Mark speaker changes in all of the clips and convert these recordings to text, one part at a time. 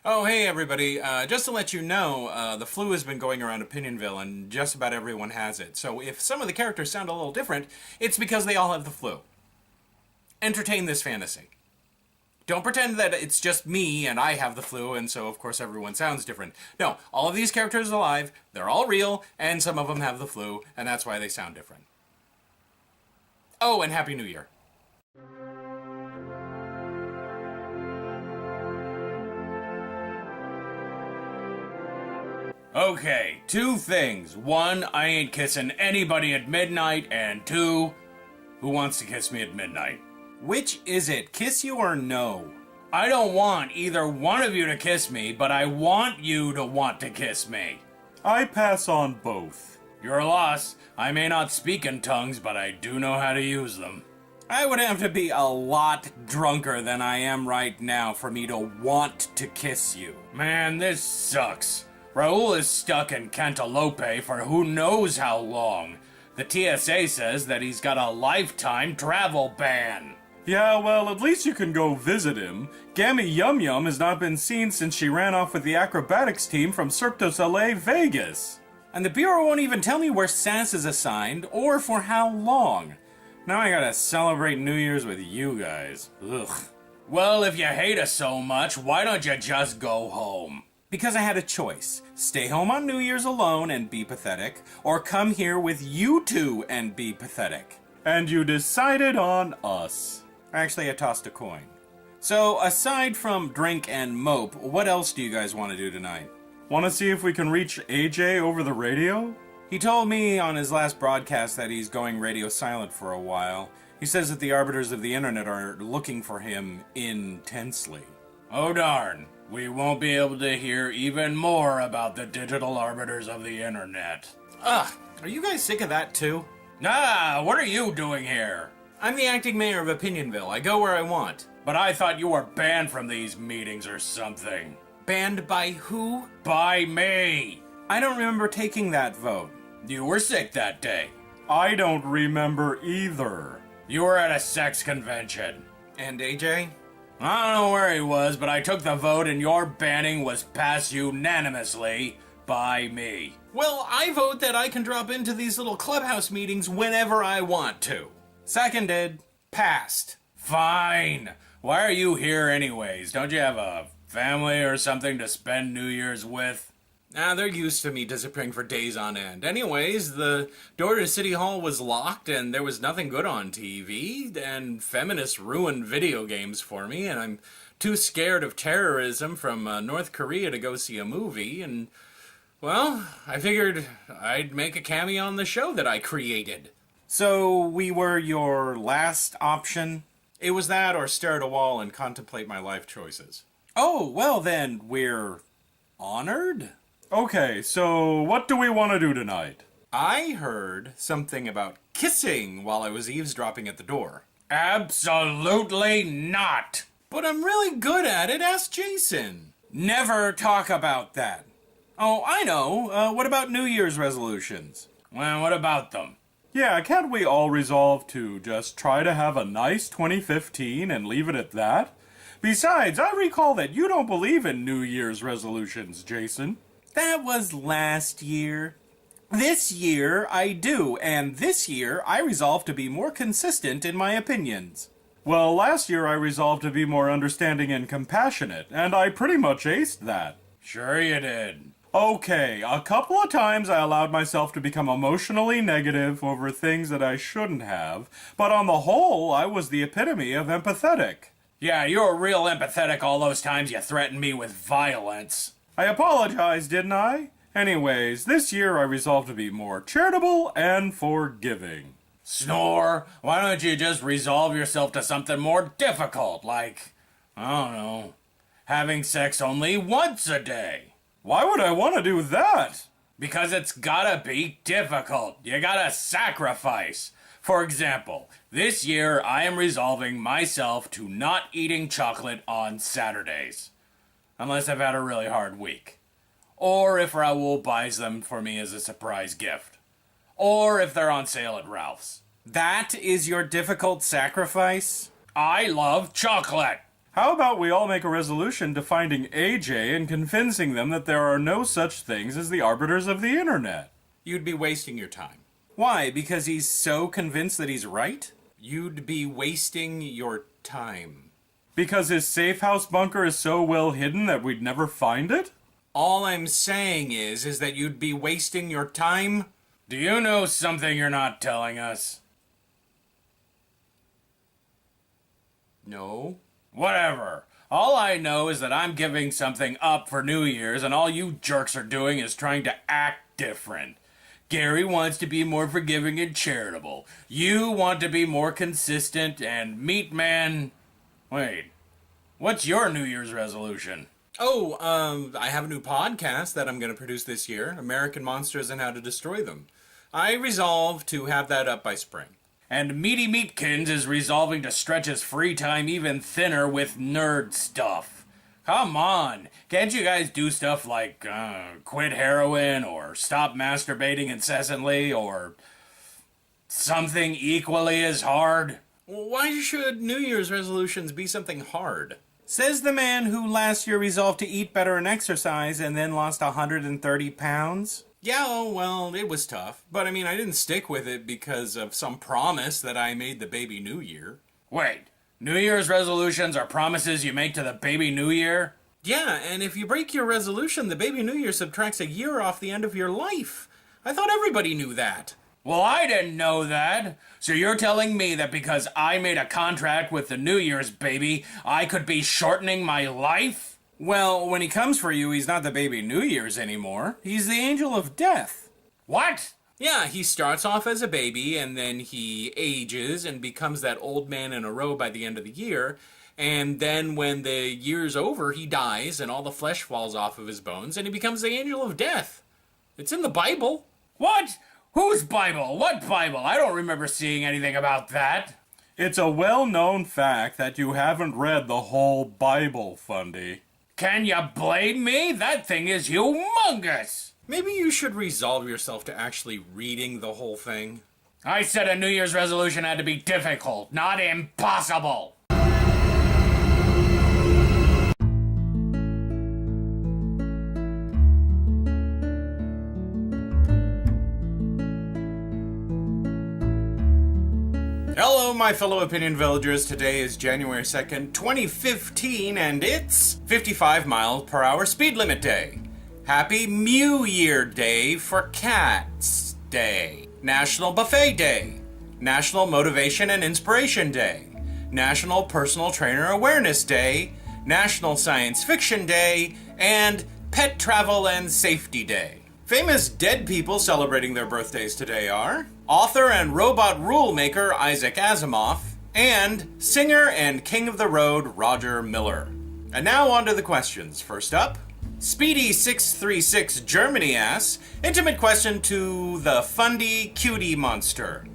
Speaker 1: Oh, hey everybody. Just to let you know, the flu has been going around Opinion-Ville and just about everyone has it. So if some of the characters sound a little different, it's because they all have the flu. Entertain this fantasy. Don't pretend that it's just me and I have the flu and so of course everyone sounds different. No, all of these characters are alive, they're all real, and some of them have the flu, and that's why they sound different. Oh, and Happy New Year. Okay, two things. One, I ain't kissing anybody at midnight, and two, who wants to kiss me at midnight? Which is it, kiss you or no? I don't want either one of you to kiss me, but I want you to want to kiss me.
Speaker 2: I pass on both.
Speaker 1: Your loss. I may not speak in tongues, but I do know how to use them. I would have to be a lot drunker than I am right now for me to want to kiss you. Man, this sucks. Raul is stuck in Cantaloupe for who knows how long. The TSA says that he's got a lifetime travel ban.
Speaker 2: Yeah, well, at least you can go visit him. Gammy Yum Yum has not been seen since she ran off with the acrobatics team from Cirque du Soleil Vegas.
Speaker 1: And the Bureau won't even tell me where SAS is assigned or for how long. Now I gotta celebrate New Year's with you guys. Ugh. Well, if you hate us so much, why don't you just go home? Because I had a choice. Stay home on New Year's alone and be pathetic, or come here with you two and be pathetic.
Speaker 2: And you decided on us.
Speaker 1: Actually, I tossed a coin. So, aside from drink and mope, what else do you guys want to do tonight?
Speaker 2: Want to see if we can reach AJ over the radio?
Speaker 1: He told me on his last broadcast that he's going radio silent for a while. He says that the arbiters of the internet are looking for him intensely. Oh darn. We won't be able to hear even more about the digital arbiters of the internet. Ugh, are you guys sick of that too? Nah, what are you doing here? I'm the acting mayor of Opinion-Ville. I go where I want. But I thought you were banned from these meetings or something. Banned by who? By me. I don't remember taking that vote. You were sick that day.
Speaker 2: I don't remember either.
Speaker 1: You were at a sex convention. And AJ? I don't know where he was, but I took the vote and your banning was passed unanimously by me. Well, I vote that I can drop into these little clubhouse meetings whenever I want to. Seconded. Passed. Fine. Why are you here anyways? Don't you have a family or something to spend New Year's with? They're used to me disappearing for days on end. Anyways, the door to City Hall was locked and there was nothing good on TV, and feminists ruined video games for me, and I'm too scared of terrorism from North Korea to go see a movie, and, well, I figured I'd make a cameo on the show that I created. So, we were your last option? It was that or stare at a wall and contemplate my life choices. Oh, well then, we're honored?
Speaker 2: Okay, so what do we want to do tonight?
Speaker 1: I heard something about kissing while I was eavesdropping at the door. Absolutely not! But I'm really good at it, ask Jason. Never talk about that. Oh, I know. What about New Year's resolutions? Well, what about them?
Speaker 2: Yeah, can't we all resolve to just try to have a nice 2015 and leave it at that? Besides, I recall that you don't believe in New Year's resolutions, Jason.
Speaker 1: That was last year. This year, I do, and this year, I resolve to be more consistent in my opinions.
Speaker 2: Well, last year I resolved to be more understanding and compassionate, and I pretty much aced that.
Speaker 1: Sure you did.
Speaker 2: Okay, a couple of times I allowed myself to become emotionally negative over things that I shouldn't have, but on the whole, I was the epitome of empathetic.
Speaker 1: Yeah, you were real empathetic all those times you threatened me with violence.
Speaker 2: I apologized, didn't I? Anyways, this year I resolved to be more charitable and forgiving.
Speaker 1: Snore, why don't you just resolve yourself to something more difficult, like, I don't know, having sex only once a day?
Speaker 2: Why would I want to do that?
Speaker 1: Because it's gotta be difficult. You gotta sacrifice. For example, this year I am resolving myself to not eating chocolate on Saturdays. Unless I've had a really hard week. Or if Raul buys them for me as a surprise gift. Or if they're on sale at Ralph's. That is your difficult sacrifice? I love chocolate.
Speaker 2: How about we all make a resolution to finding AJ and convincing them that there are no such things as the arbiters of the internet?
Speaker 1: You'd be wasting your time.
Speaker 2: Why? Because he's so convinced that he's right?
Speaker 1: You'd be wasting your time.
Speaker 2: Because his safe house bunker is so well hidden that we'd never find it?
Speaker 1: All I'm saying is that you'd be wasting your time.
Speaker 3: Do you know something you're not telling us?
Speaker 1: No.
Speaker 3: Whatever. All I know is that I'm giving something up for New Year's, and all you jerks are doing is trying to act different. Gary wants to be more forgiving and charitable. You want to be more consistent, and Meat Man... Wait, what's your New Year's resolution?
Speaker 1: I have a new podcast that I'm going to produce this year, American Monsters and How to Destroy Them. I resolve to have that up by spring.
Speaker 3: And Meaty Meatkins is resolving to stretch his free time even thinner with nerd stuff. Come on, can't you guys do stuff like quit heroin or stop masturbating incessantly or something equally as hard?
Speaker 1: Why should New Year's resolutions be something hard?
Speaker 2: Says the man who last year resolved to eat better and exercise and then lost 130 pounds.
Speaker 1: Yeah, well, it was tough. But I didn't stick with it because of some promise that I made the baby New Year.
Speaker 3: Wait, New Year's resolutions are promises you make to the baby New Year?
Speaker 1: Yeah, and if you break your resolution, the baby New Year subtracts a year off the end of your life. I thought everybody knew that.
Speaker 3: Well, I didn't know that. So you're telling me that because I made a contract with the New Year's baby, I could be shortening my life?
Speaker 2: Well, when he comes for you, he's not the baby New Year's anymore. He's the angel of death.
Speaker 3: What?
Speaker 1: Yeah, he starts off as a baby, and then he ages and becomes that old man in a robe by the end of the year. And then when the year's over, he dies, and all the flesh falls off of his bones, and he becomes the angel of death. It's in the Bible.
Speaker 3: What? Whose Bible? What Bible? I don't remember seeing anything about that.
Speaker 2: It's a well-known fact that you haven't read the whole Bible, Fundy.
Speaker 3: Can you blame me? That thing is humongous.
Speaker 1: Maybe you should resolve yourself to actually reading the whole thing.
Speaker 3: I said a New Year's resolution had to be difficult, not impossible.
Speaker 1: Hello, my fellow Opinion Villagers. Today is January 2nd, 2015, and it's 55 miles per hour speed limit day. Happy Mew Year Day for Cats Day. National Buffet Day. National Motivation and Inspiration Day. National Personal Trainer Awareness Day. National Science Fiction Day. And Pet Travel and Safety Day. Famous dead people celebrating their birthdays today are author and robot rule maker Isaac Asimov, and singer and king of the road Roger Miller. And now on to the questions. First up, Speedy636 Germany asks, intimate question to the Fundy Cutie Monster.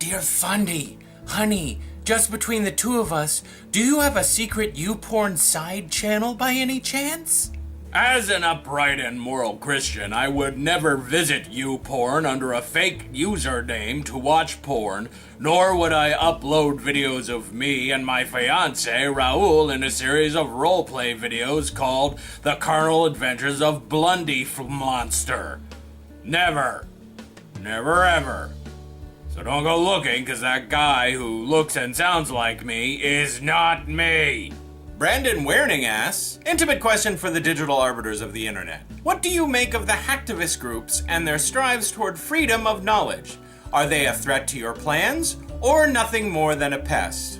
Speaker 1: Dear Fundy, honey, just between the two of us, do you have a secret YouPorn side channel by any chance?
Speaker 3: As an upright and moral Christian, I would never visit YouPorn under a fake username to watch porn, nor would I upload videos of me and my fiancé, Raoul, in a series of roleplay videos called The Carnal Adventures of Blondie Monster. Never. Never ever. So don't go looking, because that guy who looks and sounds like me is not me.
Speaker 1: Brandon Werning asks, intimate question for the digital arbiters of the internet. What do you make of the hacktivist groups and their strives toward freedom of knowledge? Are they a threat to your plans, or nothing more than a pest?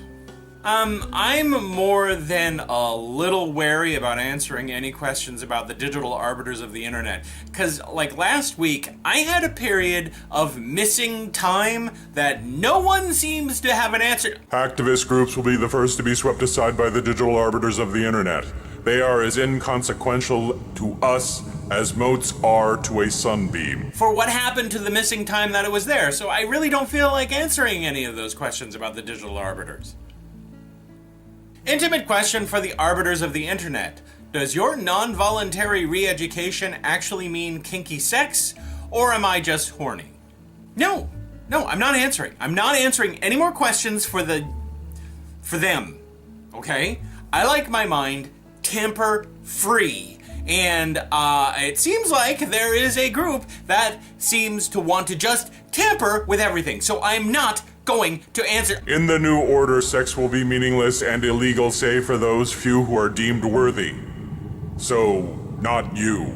Speaker 1: I'm more than a little wary about answering any questions about the digital arbiters of the internet. Because, like last week, I had a period of missing time that no one seems to have an answer.
Speaker 4: Activist groups will be the first to be swept aside by the digital arbiters of the internet. They are as inconsequential to us as motes are to a sunbeam.
Speaker 1: For what happened to the missing time that it was there, so I really don't feel like answering any of those questions about the digital arbiters. Intimate question for the arbiters of the internet. Does your non-voluntary re-education actually mean kinky sex, or am I just horny? No, I'm not answering. I'm not answering any more questions for them, okay? I like my mind tamper-free. And it seems like there is a group that seems to want to just tamper with everything. So I'm not going to answer.
Speaker 4: In the new order, sex will be meaningless and illegal save for those few who are deemed worthy. So, not you.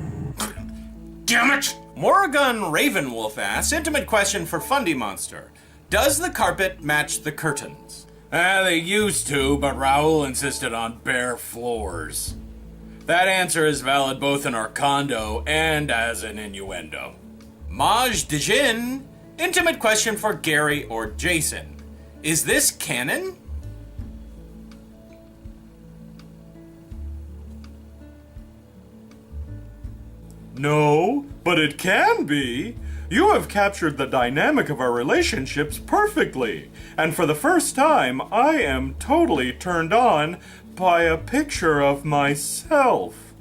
Speaker 1: Damn it! Morrigan Ravenwolf asks, intimate question for Fundy Monster. Does the carpet match the curtains?
Speaker 3: They used to, but Raul insisted on bare floors. That answer is valid both in our condo and as an innuendo.
Speaker 1: Maj Dejin, intimate question for Gary or Jason. Is this canon?
Speaker 2: No, but it can be. You have captured the dynamic of our relationships perfectly. And for the first time, I am totally turned on by a picture of myself.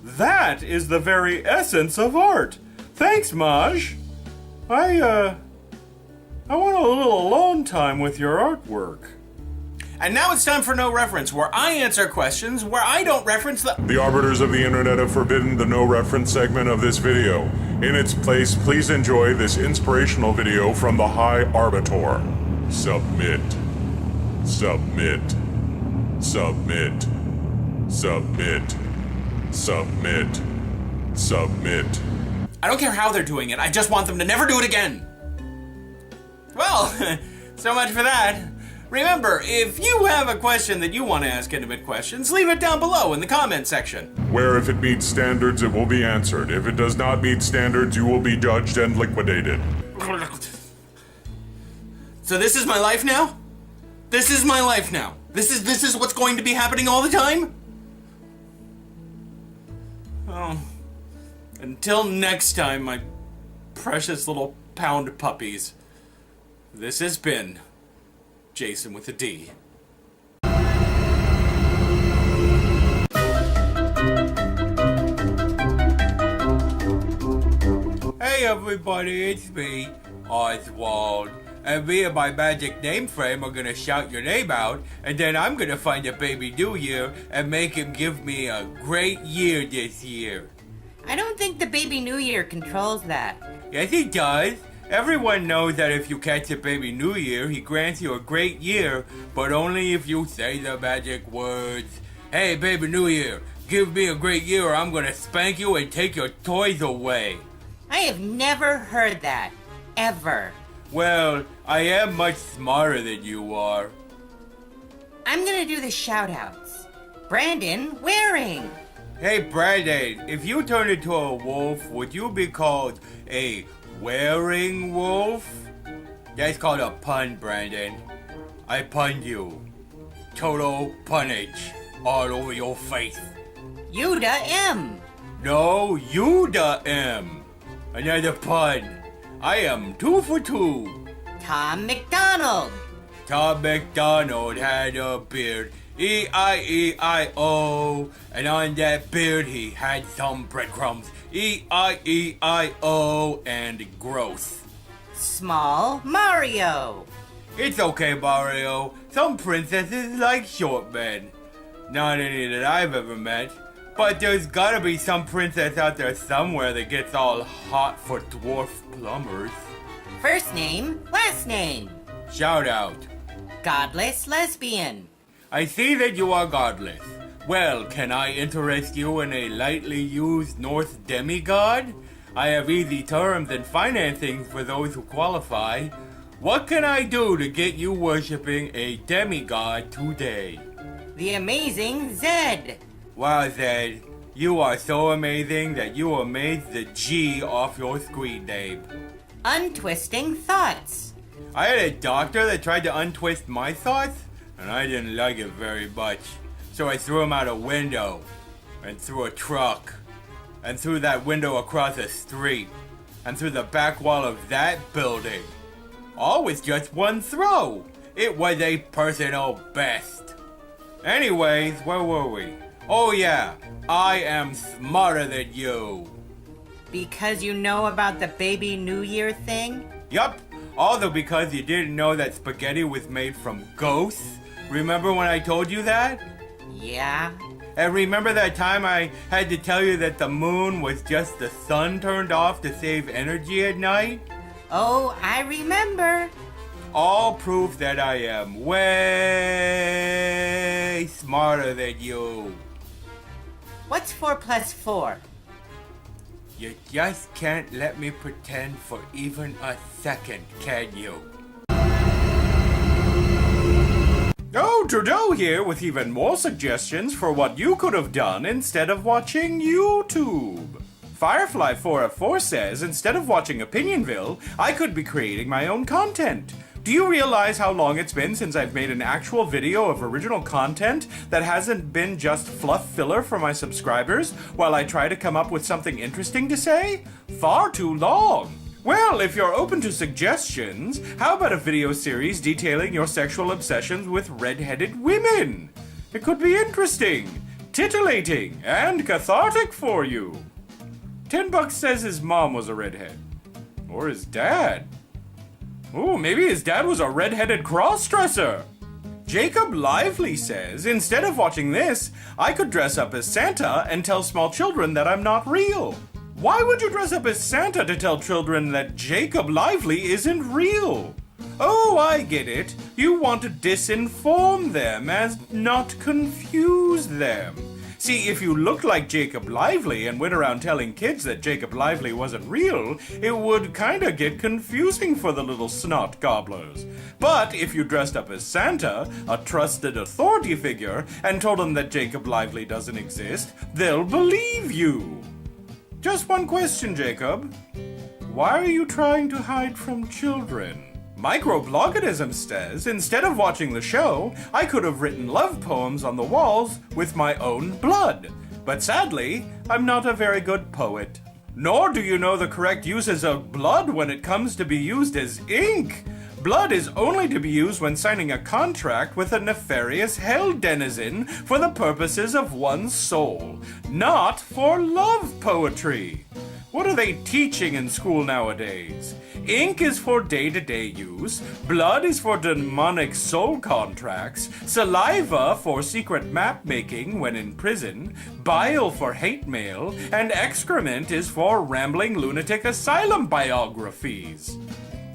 Speaker 2: That is the very essence of art. Thanks, Maj. I want a little alone time with your artwork.
Speaker 1: And now it's time for No Reference, where I answer questions where I don't reference the...
Speaker 4: The arbiters of the internet have forbidden the no reference segment of this video. In its place, please enjoy this inspirational video from the High Arbiter. Submit. Submit. Submit. Submit. Submit. Submit.
Speaker 1: I don't care how they're doing it, I just want them to never do it again. Well, so much for that. Remember, if you have a question that you want to ask Intimate Questions, leave it down below in the comment section.
Speaker 4: Where if it meets standards, it will be answered. If it does not meet standards, you will be judged and liquidated.
Speaker 1: So this is my life now? This is my life now. This is what's going to be happening all the time? Oh. Until next time, my precious little pound puppies. This has been Jason with a D.
Speaker 3: Hey everybody, it's me, Oswald. And me and my magic name frame are gonna shout your name out, and then I'm gonna find a baby New Year and make him give me a great year this year.
Speaker 5: I don't think the baby New Year controls that.
Speaker 3: Yes, he does. Everyone knows that if you catch a baby New Year, he grants you a great year, but only if you say the magic words. Hey, baby New Year, give me a great year or I'm gonna spank you and take your toys away.
Speaker 5: I have never heard that. Ever.
Speaker 3: Well, I am much smarter than you are.
Speaker 5: I'm gonna do the shout-outs. Brandon Waring.
Speaker 3: Hey, Brandon, if you turn into a wolf, would you be called a wearing wolf? That's called a pun, Brandon. I punned you. Total punnage all over your face.
Speaker 5: Yuda M.
Speaker 3: No, Yuda M. Another pun. I am 2 for 2.
Speaker 5: Tom McDonald.
Speaker 3: Tom McDonald had a beard, E-I-E-I-O, and on that beard he had some breadcrumbs, E-I-E-I-O, and growth.
Speaker 5: Small Mario.
Speaker 3: It's okay, Mario. Some princesses like short men. Not any that I've ever met. But there's gotta be some princess out there somewhere that gets all hot for dwarf plumbers.
Speaker 5: First name, last name.
Speaker 3: Shout out.
Speaker 5: Godless lesbian.
Speaker 3: I see that you are godless. Well, can I interest you in a lightly used Norse demigod? I have easy terms and financing for those who qualify. What can I do to get you worshipping a demigod today?
Speaker 5: The amazing Zed.
Speaker 3: Wow, Zed, you are so amazing that you amazed the G off your screen name.
Speaker 5: Untwisting thoughts.
Speaker 3: I had a doctor that tried to untwist my thoughts, and I didn't like it very much. So I threw him out a window, and through a truck, and through that window across the street, and through the back wall of that building. All with just one throw. It was a personal best. Anyways, where were we? Oh yeah, I am smarter than you.
Speaker 5: Because you know about the baby New Year thing?
Speaker 3: Yup, also because you didn't know that spaghetti was made from ghosts. Remember when I told you that?
Speaker 5: Yeah?
Speaker 1: And remember that time I had to tell you that the moon was just the sun turned off to save energy at night?
Speaker 5: Oh, I remember.
Speaker 1: All proof that I am way smarter than you.
Speaker 5: What's 4 plus 4?
Speaker 1: You just can't let me pretend for even a second, can you? Oh, Trudeau here with even more suggestions for what you could have done instead of watching YouTube. Firefly4f4 says, instead of watching Opinion-Ville, I could be creating my own content. Do you realize how long it's been since I've made an actual video of original content that hasn't been just fluff filler for my subscribers while I try to come up with something interesting to say? Far too long. Well, if you're open to suggestions, how about a video series detailing your sexual obsessions with red-headed women? It could be interesting, titillating, and cathartic for you. $10 says his mom was a redhead. Or his dad. Ooh, maybe his dad was a red-headed cross-dresser. Jacob Lively says, instead of watching this, I could dress up as Santa and tell small children that I'm not real. Why would you dress up as Santa to tell children that Jacob Lively isn't real? Oh, I get it. You want to disinform them as not confuse them. See, if you looked like Jacob Lively and went around telling kids that Jacob Lively wasn't real, it would kinda get confusing for the little snot gobblers. But if you dressed up as Santa, a trusted authority figure, and told them that Jacob Lively doesn't exist, they'll believe you. Just one question, Jacob. Why are you trying to hide from children? Microbloganism says, instead of watching the show, I could have written love poems on the walls with my own blood. But sadly, I'm not a very good poet. Nor do you know the correct uses of blood when it comes to be used as ink. Blood is only to be used when signing a contract with a nefarious hell denizen for the purposes of one's soul, not for love poetry. What are they teaching in school nowadays? Ink is for day-to-day use, blood is for demonic soul contracts, saliva for secret map-making when in prison, bile for hate mail, and excrement is for rambling lunatic asylum biographies.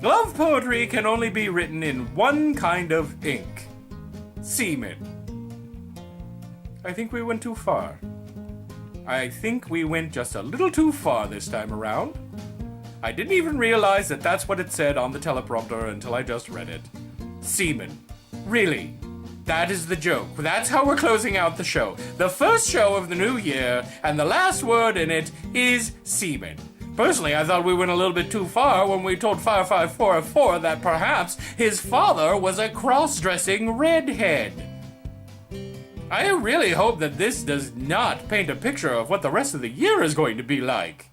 Speaker 1: Love poetry can only be written in one kind of ink. Semen. I think we went too far. I think we went just a little too far this time around. I didn't even realize that that's what it said on the teleprompter until I just read it. Semen. Really? That is the joke. That's how we're closing out the show. The first show of the new year, and the last word in it is semen. Personally, I thought we went a little bit too far when we told Firefly4f4 that perhaps his father was a cross-dressing redhead. I really hope that this does not paint a picture of what the rest of the year is going to be like.